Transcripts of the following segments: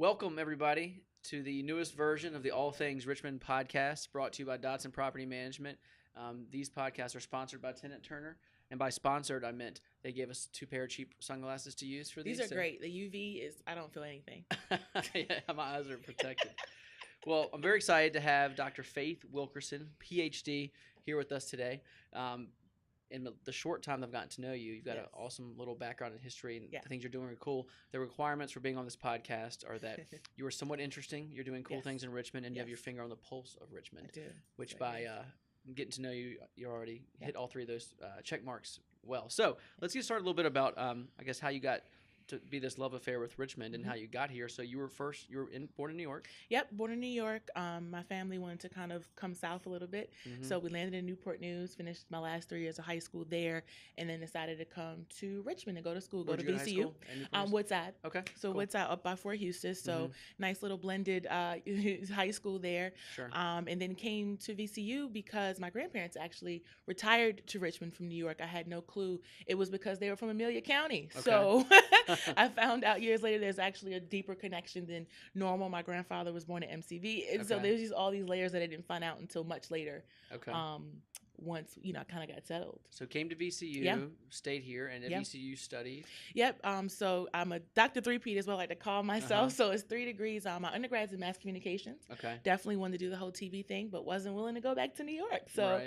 Welcome, everybody, to the newest version of the All Things Richmond podcast, brought to you by Dodson Property Management. These podcasts are sponsored by Tenant Turner, and by sponsored, I meant they gave us 2 pair of cheap sunglasses to use for these. These are great. The UV is, I don't feel anything. Yeah, my eyes are protected. Well, I'm very excited to have Dr. Faith Wilkerson, PhD, here with us today. In the short time I've gotten to know you, you've got an awesome little background in history, and the things you're doing are cool. The requirements for being on this podcast are that you are somewhat interesting, you're doing cool things in Richmond, and you have your finger on the pulse of Richmond. I do. Which by getting to know you, you already hit all 3 of those check marks well. So let's get started a little bit about, I guess, how you got to be this love affair with Richmond and how you got here. So you were born in New York. Yep, born in New York. My family wanted to kind of come south a little bit. So we landed in Newport News, finished my last 3 years of high school there, and then decided to come to Richmond and go to school, go to VCU. Woodside. Okay. So cool. Woodside up by Fort Eustis. So nice little blended high school there. Sure. And then came to VCU because my grandparents actually retired to Richmond from New York. I had no clue. It was because they were from Amelia County. Okay. So I found out years later there's actually a deeper connection than normal. My grandfather was born at MCV. And so there's just all these layers that I didn't find out until much later. Okay. Once, I kind of got settled. So came to VCU, stayed here, and at VCU studied? Yep. So I'm a Dr. 3P is what I like to call myself. So it's 3 degrees. My undergrad's in mass communications. Okay. Definitely wanted to do the whole TV thing, but wasn't willing to go back to New York. So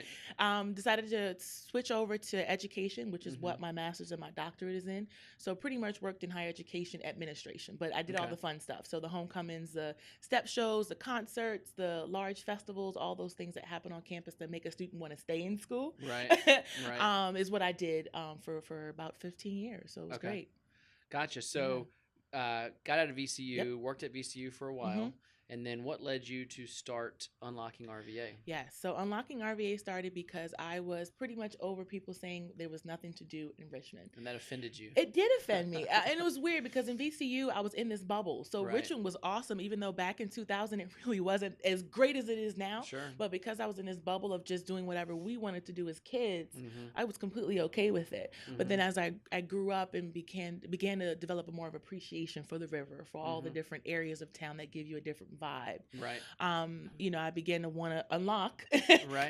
decided to switch over to education, which is what my master's and my doctorate is in. So pretty much worked in higher education administration, but I did all the fun stuff. So the homecomings, the step shows, the concerts, the large festivals, all those things that happen on campus that make a student want to stay in school, is what I did for about 15 years. So it was great. Gotcha. So got out of VCU, worked at VCU for a while. And then what led you to start Unlocking RVA? Yeah, so Unlocking RVA started because I was pretty much over people saying there was nothing to do in Richmond. And that offended you? It did offend me. And it was weird because in VCU, I was in this bubble. So Richmond was awesome, even though back in 2000, it really wasn't as great as it is now. Sure. But because I was in this bubble of just doing whatever we wanted to do as kids, I was completely okay with it. But then as I grew up and began to develop a more of appreciation for the river, for all the different areas of town that give you a different vibe. Right. I began to want to unlock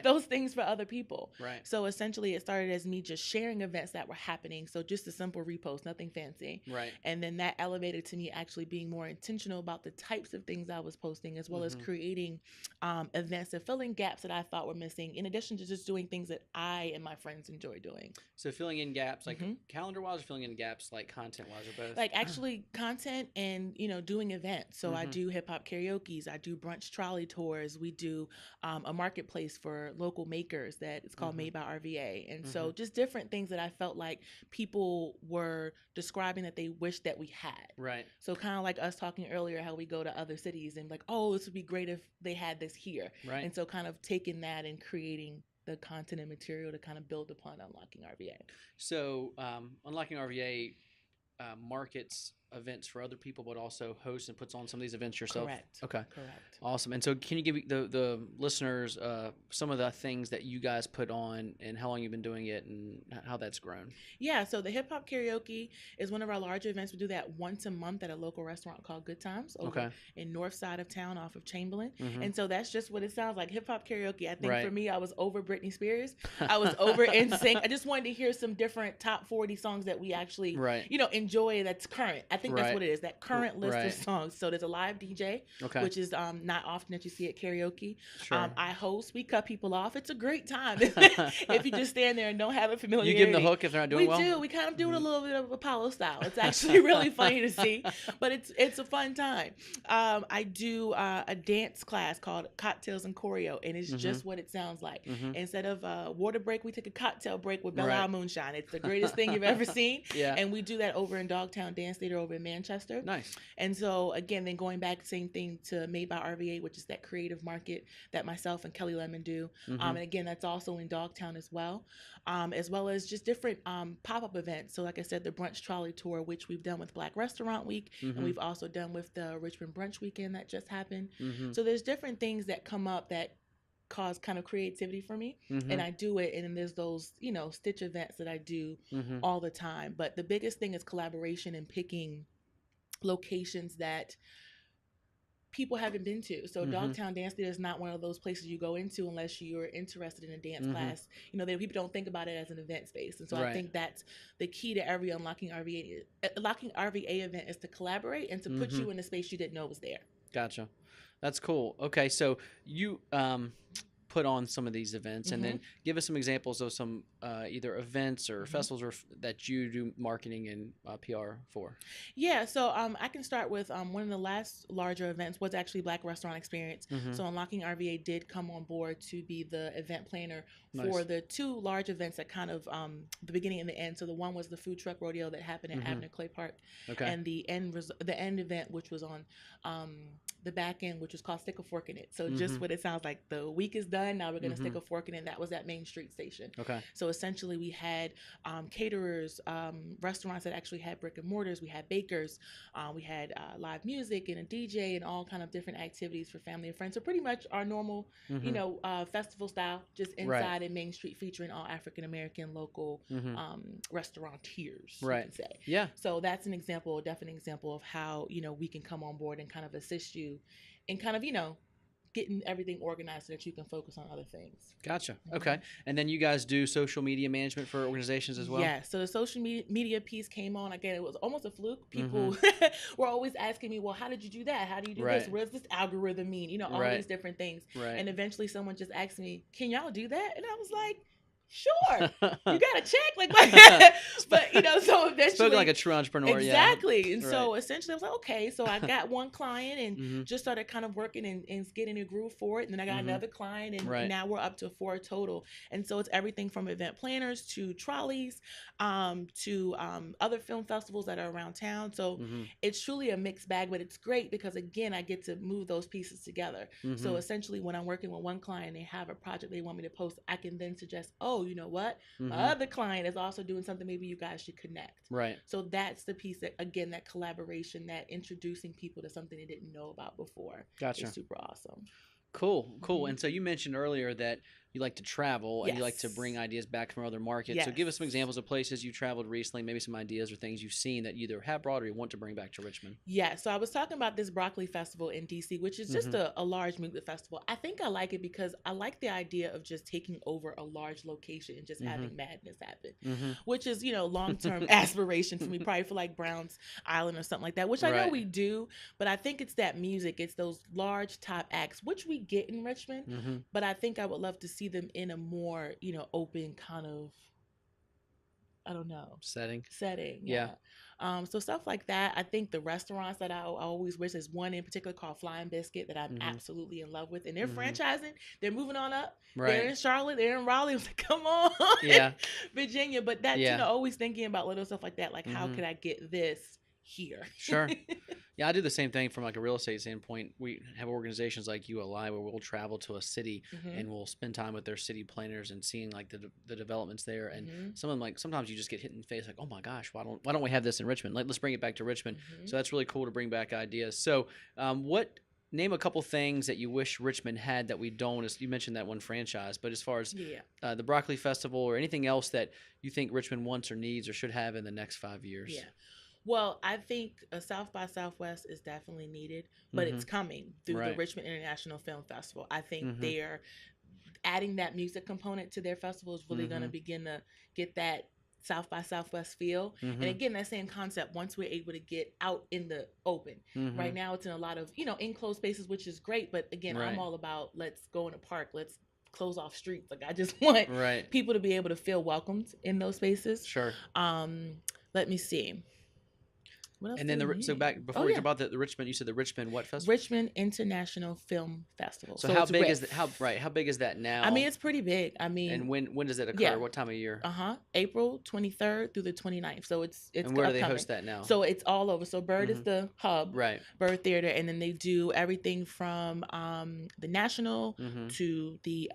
those things for other people. Right. So essentially it started as me just sharing events that were happening. So just a simple repost, nothing fancy. Right. And then that elevated to me actually being more intentional about the types of things I was posting, as well as creating events and filling gaps that I thought were missing, in addition to just doing things that I and my friends enjoy doing. So filling in gaps, like calendar-wise, or filling in gaps like content-wise, or both? Like actually content and, doing events. So I do hip-hop karaoke. I do brunch trolley tours. We do a marketplace for local makers that it's called Made by RVA. And so just different things that I felt like people were describing that they wish that we had. Right. So kind of like us talking earlier, how we go to other cities and like, oh, this would be great if they had this here. Right. And so kind of taking that and creating the content and material to kind of build upon Unlocking RVA. So Unlocking RVA markets events for other people, but also hosts and puts on some of these events yourself? Correct. Okay. Correct. Awesome. And so can you give the listeners some of the things that you guys put on and how long you've been doing it and how that's grown? Yeah, so the hip hop karaoke is one of our larger events. We do that once a month at a local restaurant called Good Times over in north side of town off of Chamberlain. And so that's just what it sounds like, hip hop karaoke. I think for me, I was over Britney Spears. I was over NSYNC. I just wanted to hear some different top 40 songs that we actually, enjoy that's current. I think that's what it is, that current list of songs. So there's a live DJ, which is not often that you see at karaoke. Sure. I host. We cut people off. It's a great time. If you just stand there and don't have a familiarity. You give them the hook if they're not doing well? We do. We kind of do it a little bit of Apollo style. It's actually really funny to see, but it's a fun time. I do a dance class called Cocktails and Choreo, and it's just what it sounds like. Instead of a water break, we take a cocktail break with Belle Isle Moonshine. It's the greatest thing you've ever seen. And we do that over in Dogtown Dance Theater over in Manchester. Nice. And so again, then going back, same thing to Made by RVA, which is that creative market that myself and Kelly Lemon do. And again, that's also in Dogtown as well as just different pop-up events. So like I said, the brunch trolley tour, which we've done with Black Restaurant Week, and we've also done with the Richmond Brunch Weekend that just happened. So there's different things that come up that cause kind of creativity for me, and I do it, and then there's those stitch events that I do all the time. But the biggest thing is collaboration and picking locations that people haven't been to. So Dogtown Dance Theater is not one of those places you go into unless you're interested in a dance class. You know, people don't think about it as an event space. And so I think that's the key to every Unlocking RVA event is to collaborate and to put you in a space you didn't know was there. Gotcha. That's cool. Okay, so you put on some of these events, and then give us some examples of some either events or festivals or that you do marketing and PR for. Yeah, so I can start with one of the last larger events was actually Black Restaurant Experience. So Unlocking RVA did come on board to be the event planner for the two large events that kind of the beginning and the end. So the one was the food truck rodeo that happened at Abner Clay Park, and the end event, which was on the back end, which was called Stick a Fork in It. So just what it sounds like, the week is done. Now we're going to stick a fork in it. That was at Main Street Station. Okay. So essentially we had caterers, restaurants that actually had brick and mortars. We had bakers. We had live music and a DJ and all kind of different activities for family and friends. So pretty much our normal, you know, festival style, just inside in Main Street, featuring all African-American local restaurateurs, you can say. Yeah. So that's an example, a definite example of how, you know, we can come on board and kind of assist you in kind of, you know, getting everything organized so that you can focus on other things. Gotcha. Okay. And then you guys do social media management for organizations as well? Yeah. So the social media piece came on. Again, it was almost a fluke. People were always asking me, well, how did you do that? How do you do this? What does this algorithm mean? You know, all these different things. And eventually someone just asked me, can y'all do that? And I was like, sure, you got to check, like, but you know, so eventually, spoken like a true entrepreneur, exactly. And so essentially, I was like, okay, so I got one client and just started kind of working and getting a groove for it. And then I got another client, and now we're up to 4 total. And so it's everything from event planners to trolleys, to other film festivals that are around town. So it's truly a mixed bag, but it's great because again, I get to move those pieces together. So essentially, when I'm working with one client, they have a project they want me to post, I can then suggest, oh, you know what? My other client is also doing something. Maybe you guys should connect. Right. So that's the piece that, again, that collaboration, that introducing people to something they didn't know about before. Gotcha. Is super awesome. Cool. And so you mentioned earlier that you like to travel and you like to bring ideas back from other markets. So give us some examples of places you traveled recently, maybe some ideas or things you've seen that you either have brought or you want to bring back to Richmond. Yeah, so I was talking about this broccoli festival in DC, which is just a large music festival. I think I like it because I like the idea of just taking over a large location and just having madness happen, which is, you know, long-term aspiration for me, probably for like Brown's Island or something like that, which I know we do, but I think it's that music, it's those large top acts, which we get in Richmond, but I think I would love to see them in a more, you know, open kind of, I don't know, setting. Yeah. So stuff like that. I think the restaurants that I always wish, there's one in particular called Flying Biscuit that I'm absolutely in love with, and they're franchising. They're moving on up. They're in Charlotte. They're in Raleigh. I was like, come on, Virginia. But that, you know, always thinking about little stuff like that, like how could I get this here? Sure. Yeah, I do the same thing from like a real estate standpoint. We have organizations like ULI where we'll travel to a city and we'll spend time with their city planners and seeing like the developments there. And some of them, like, sometimes you just get hit in the face like, oh my gosh, why don't we have this in Richmond? Like, let's bring it back to Richmond. So that's really cool to bring back ideas. So name a couple things that you wish Richmond had that we don't. You mentioned that one franchise, but as far as the Broccoli Festival or anything else that you think Richmond wants or needs or should have in the next 5 years. Yeah. Well, I think a South by Southwest is definitely needed, but it's coming through the Richmond International Film Festival. I think they're adding that music component to their festival is really going to begin to get that South by Southwest feel. And again, that same concept, once we're able to get out in the open. Right now it's in a lot of, you know, enclosed spaces, which is great. But again, I'm all about, let's go in a park. Let's close off streets. Like, I just want people to be able to feel welcomed in those spaces. Sure. Let me see. And then so back before we talk about the Richmond, you said the Richmond what festival? Richmond International Film Festival. So how big is that? How big is that now? I mean, it's pretty big. I mean, and when does it occur? What time of year? April 23rd through the 29th. So it's and where do they host that now? So it's all over. So Bird is the hub, right? Bird Theater, and then they do everything from the National to the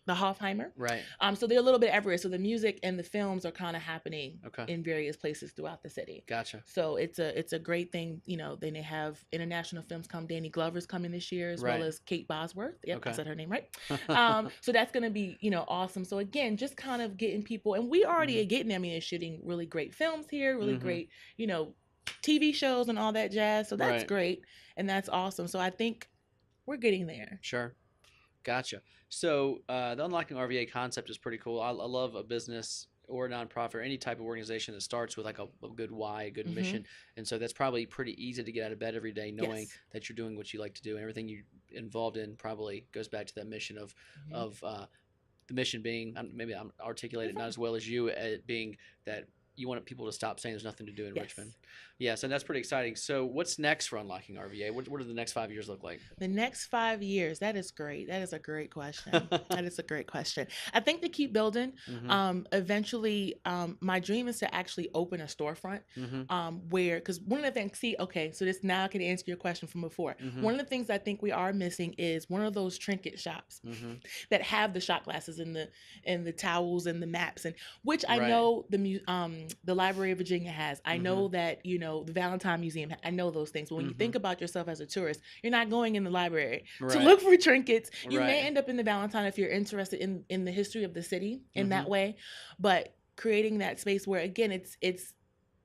the Hofheimer. Right. So they're a little bit everywhere. So the music and the films are kind of happening in various places throughout the city. Gotcha. So it's a great thing. You know, then they have international films come. Danny Glover's coming this year, as well as Kate Bosworth. Yep, I said her name right. So that's going to be, you know, awesome. So again, just kind of getting people, and we already are getting, I mean, they're shooting really great films here, really great, you know, TV shows and all that jazz. So that's great. And that's awesome. So I think we're getting there. Sure. Gotcha. So the Unlocking RVA concept is pretty cool. I love a business or a nonprofit or any type of organization that starts with like a good why, a good mission. And so that's probably pretty easy to get out of bed every day knowing that you're doing what you like to do, and everything you're involved in probably goes back to that mission of the mission being, maybe I'm articulated not as well as you, being that you want people to stop saying there's nothing to do in Richmond. Yes, and that's pretty exciting. So what's next for Unlocking RVA? What do the next 5 years look like? The next 5 years, that is great. That is a great question. That is a great question. I think to keep building. Eventually, my dream is to actually open a storefront where, because one of the things, so this now I can answer your question from before. One of the things I think we are missing is one of those trinket shops that have the shot glasses and the towels and the maps, and which I know the Library of Virginia has. I know that, the Valentine Museum, I know those things. But when you think about yourself as a tourist, you're not going in the library to look for trinkets. You may end up in the Valentine if you're interested in the history of the city in that way. But creating that space where, again, it's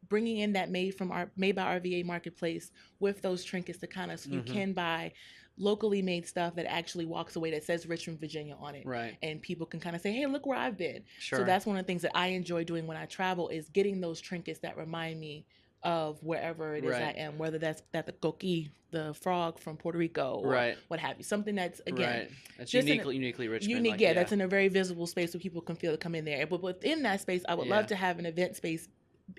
bringing in that made by RVA marketplace with those trinkets to kind of, so you can buy locally made stuff that actually walks away that says Richmond, Virginia on it. And people can kind of say, hey, look where I've been. So that's one of the things that I enjoy doing when I travel, is getting those trinkets that remind me of wherever it is I am, whether that's the coqui, the frog from Puerto Rico, or what have you. Something that's, again, that's uniquely Richmond. Unique, that's in a very visible space where people can feel to come in there. But within that space, I would love to have an event space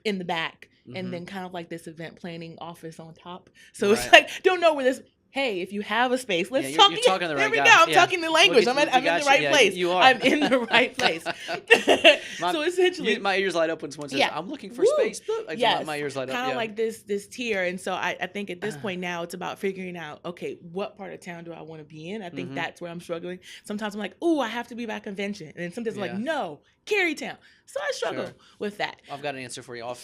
in the back, and then kind of like this event planning office on top. So it's like, don't know where this... Hey, if you have a space, let's talk. You're talking the right guy. I'm talking the language. I'm in the right place. You are. I'm in the right place. So essentially, my ears light up when someone says, "I'm looking for space." My ears light up. Kind of like this tier. And so I think at this point now, it's about figuring out, okay, what part of town do I want to be in? I think that's where I'm struggling. Sometimes I'm like, oh, I have to be by convention, and then sometimes I'm like, no, Carytown. So I struggle with that. I've got an answer for you. I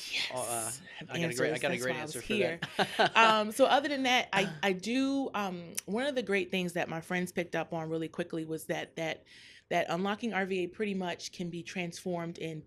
got a great answer for that. So other than that, I do. One of the great things that my friends picked up on really quickly was that Unlocking RVA pretty much can be transformed and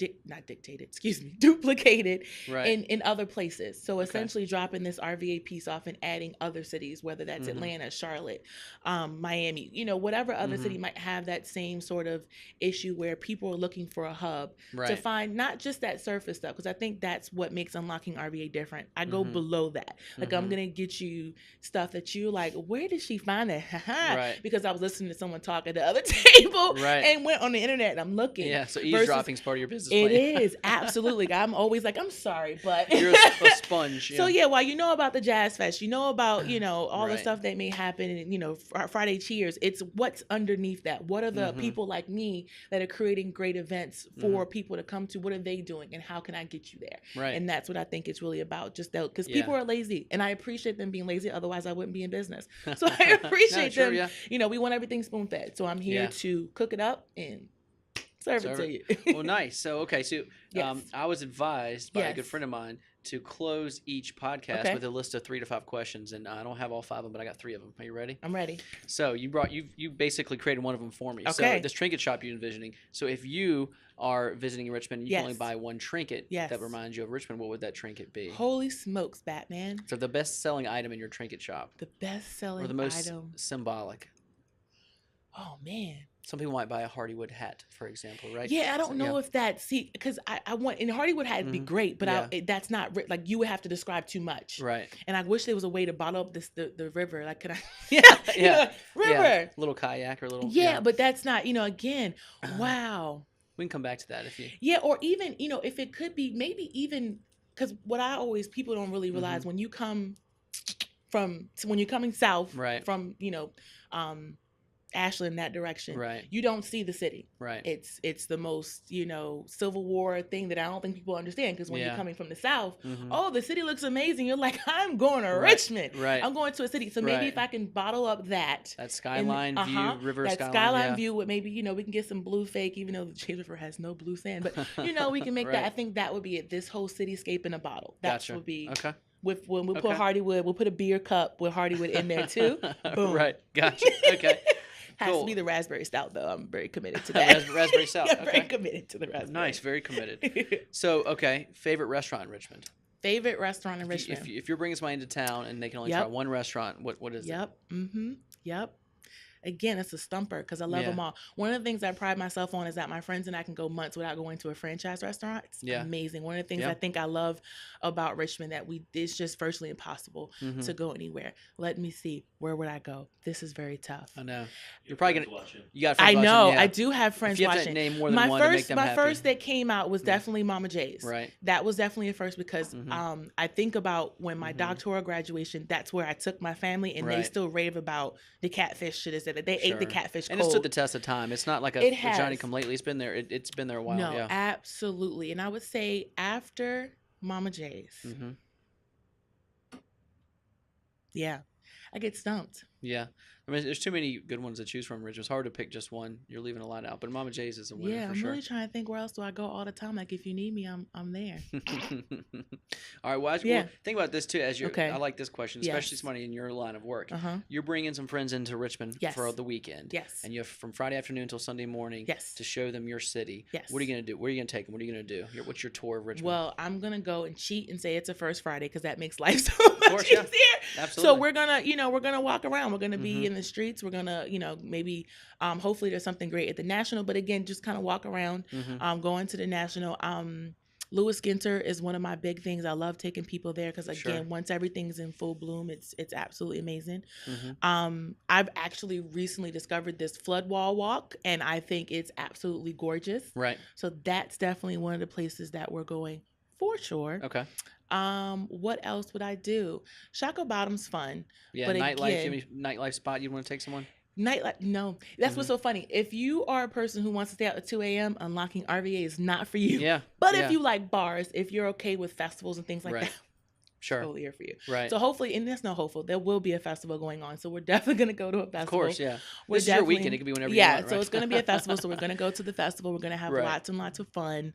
duplicated in other places. So essentially dropping this RVA piece off and adding other cities, whether that's Atlanta, Charlotte, Miami, whatever other city might have that same sort of issue where people are looking for a hub to find not just that surface stuff, because I think that's what makes Unlocking RVA different. I go below that. Like, I'm going to get you stuff that you like, where did she find that? Because I was listening to someone talk at the other table. And went on the internet and I'm looking. Yeah, so eavesdropping is part of your business plan. It is, absolutely. I'm always like, I'm sorry, but... You're a sponge. So while you know about the Jazz Fest, you know about, all the stuff that may happen, and, Friday Cheers, it's what's underneath that. What are the people like me that are creating great events for people to come to? What are they doing? And how can I get you there? And that's what I think it's really about, just that, because people are lazy. And I appreciate them being lazy, otherwise I wouldn't be in business. So I appreciate them. We want everything spoon-fed. So I'm here to cook it up and serve it to you. Well, nice. So, I was advised by a good friend of mine to close each podcast with a list of 3 to 5 questions, and I don't have all 5 of them, but I got 3 of them. Are you ready? I'm ready. So you basically created one of them for me. So this trinket shop you're envisioning. So if you are visiting Richmond, you can only buy one trinket that reminds you of Richmond. What would that trinket be? Holy smokes, Batman! So the best-selling item in your trinket shop. The best-selling item. Or the most symbolic. Oh man. Some people might buy a Hardywood hat, for example, right? Yeah, I don't know if that, because I want, and Hardywood hat would be great, but that's not, like, you would have to describe too much. Right. And I wish there was a way to bottle up the river. Like, could I? River. Yeah. Little kayak or little. Yeah, but that's not, again, wow. We can come back to that if you. Yeah, or even, if it could be, maybe even, because people don't really realize when you're coming south from, Ashland, that direction, you don't see the city. It's the most, Civil War thing that I don't think people understand, because when you're coming from the South, the city looks amazing. You're like, I'm going to Richmond. I'm going to a city. So maybe if I can bottle up that skyline view, river that skyline view with maybe, we can get some blue fake, even though the James River has no blue sand, but we can make that. I think that would be it. This whole cityscape in a bottle. That would be when we put Hardywood, we'll put a beer cup with Hardywood in there too. Boom. Right. Gotcha. Okay. Has to be the raspberry stout, though. I'm very committed to that. Raspberry stout. Very committed to the raspberry. Nice, very committed. So, favorite restaurant in Richmond? favorite restaurant in Richmond. If you're bringing somebody into town and they can only try one restaurant, what is it? Yep. Again, it's a stumper because I love them all. One of the things I pride myself on is that my friends and I can go months without going to a franchise restaurant. It's amazing. One of the things I think I love about Richmond that it's just virtually impossible to go anywhere. Let me see. Where would I go? This is very tough. I know. You're probably gonna. You got. I know. Yeah. I do have friends watching. Have to name more than one to make them happy. My first that came out was definitely Mama J's. Right. That was definitely a first because I think about when my doctoral graduation. That's where I took my family, and they still rave about the catfish shit. Is that they ate the catfish cold. And it's stood the test of time. It's not like a Johnny come lately. It's been there. It's been there a while. No, absolutely. And I would say after Mama J's. Yeah, I get stumped. Yeah. I mean, there's too many good ones to choose from, Rich. It's hard to pick just one. You're leaving a lot out. But Mama J's is a winner for sure. Yeah, I'm really trying to think where else do I go all the time. Like, if you need me, I'm there. All right. Well, think about this, too. I like this question, especially somebody in your line of work. You're bringing some friends into Richmond for the weekend. Yes. And you have from Friday afternoon until Sunday morning to show them your city. Yes. What are you going to do? Where are you going to take them? What are you going to do? What's your tour of Richmond? Well, I'm going to go and cheat and say it's a first Friday because that makes life so much easier. Absolutely. So we're going to walk around. We're going to be in the streets. We're going to maybe hopefully there's something great at the National, but again, just kind of walk around, going to the National. Lewis Ginter is one of my big things. I love taking people there because again, once everything's in full bloom, it's absolutely amazing. I've actually recently discovered this flood wall walk, and I think it's absolutely gorgeous. Right. So that's definitely one of the places that we're going for sure. Okay. What else would I do? Shaka Bottom's fun. Yeah, but nightlife. Again, nightlife spot you'd want to take someone? Nightlife, no. That's what's so funny. If you are a person who wants to stay out at 2 a.m., Unlocking RVA is not for you. Yeah. But if you like bars, if you're okay with festivals and things like that, totally here for you. Right. So hopefully, and there's no hopeful, there will be a festival going on. So we're definitely going to go to a festival. Of course, yeah. This is your weekend. It could be whenever you want, right? So it's going to be a festival. So we're going to go to the festival. We're going to have lots and lots of fun.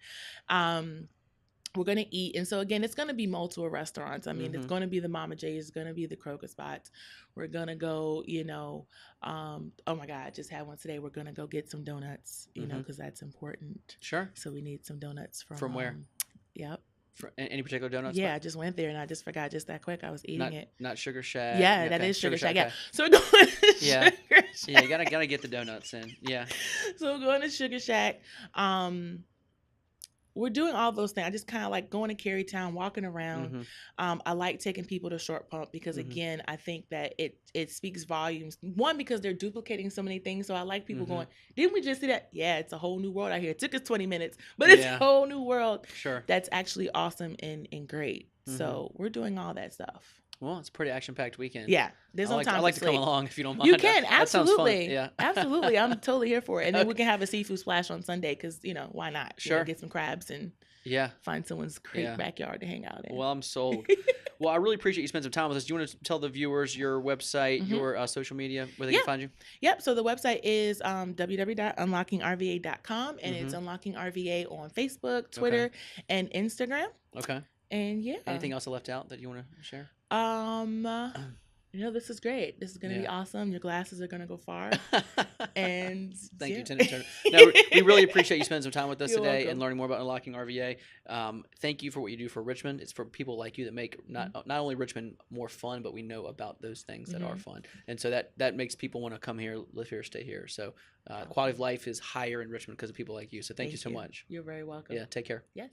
We're going to eat. And so, again, it's going to be multiple restaurants. I mean, it's going to be the Mama J's. It's going to be the Kroger spots. We're going to go, oh, my God, I just had one today. We're going to go get some donuts, because that's important. Sure. So we need some donuts from. From where? Yep. Any particular donuts? Yeah, I just went there and I just forgot just that quick. I was eating it. Not Sugar Shack. Yeah, that is Sugar Shack. Yeah. So we're going to Sugar Shack. Yeah, you gotta get the donuts in. Yeah. So we're going to Sugar Shack. We're doing all those things. I just kind of like going to Carytown, walking around. I like taking people to Short Pump because, again, I think that it speaks volumes. One, because they're duplicating so many things. So I like people going, didn't we just see that? Yeah, it's a whole new world out here. It took us 20 minutes, but it's a whole new world. Sure. That's actually awesome and great. So we're doing all that stuff. Well, it's a pretty action-packed weekend. Yeah, there's no time. I like to come along if you don't mind. You can, absolutely. That sounds fun. Yeah, absolutely. I'm totally here for it. And then we can have a seafood splash on Sunday because why not? Sure. Get some crabs and find someone's great backyard to hang out in. Well, I'm sold. Well, I really appreciate you spending some time with us. Do you want to tell the viewers your website, your social media, where they can find you? Yep. So the website is www.unlockingrva.com, and it's Unlocking RVA on Facebook, Twitter, and Instagram. Okay. And anything else I left out that you want to share? This is great. This is going to be awesome. Your glasses are going to go far. And thank you, Tina Turner. No, we really appreciate you spending some time with us today and learning more about Unlocking RVA. Thank you for what you do for Richmond. It's for people like you that make not only Richmond more fun, but we know about those things that are fun. And so that makes people want to come here, live here, stay here. So quality of life is higher in Richmond because of people like you. So thank you so much. You're very welcome. Yeah, take care. Yes.